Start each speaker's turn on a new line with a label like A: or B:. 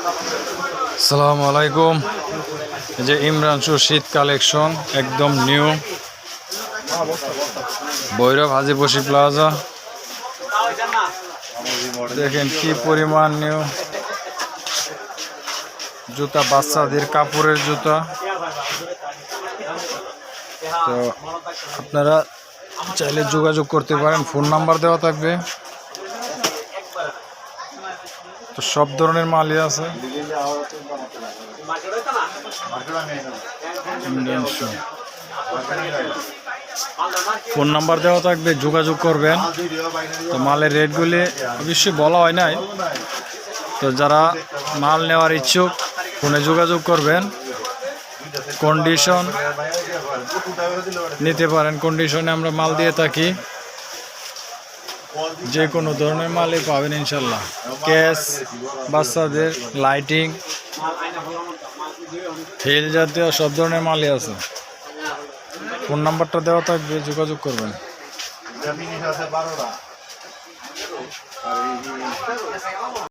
A: আসসালামু আলাইকুম। এই যে ইমরান শু শীত কালেকশন একদম নিউ, ভৈরব হাজিবসি প্লাজা। দেখেন কি পরিমাণ নিউ জুতা, বাচ্চাদের কাপড়ের জুতা। তো আপনারা চাইলে যোগাযোগ করতে পারেন, ফোন নাম্বার দেওয়া থাকবে। তো সব ধরনের মালই আছে। ফোন নাম্বার দেওয়া থাকবে, যোগাযোগ করবেন। তো মালের রেটগুলি অবশ্যই বলা হয় নাই, তো যারা মাল নেওয়ার ইচ্ছুক ফোনে যোগাযোগ করবেন। কন্ডিশন নিতে পারেন, কন্ডিশনে আমরা মাল দিয়ে থাকি। যে কোনো ধরনের মালই পাবেন ইনশাল্লাহ। ক্যাশ, বাচ্চাদের লাইটিং, হিল জাতীয় সব ধরনের মালই আছে। ফোন নাম্বারটা দেওয়া থাকবে, যোগাযোগ করবেন।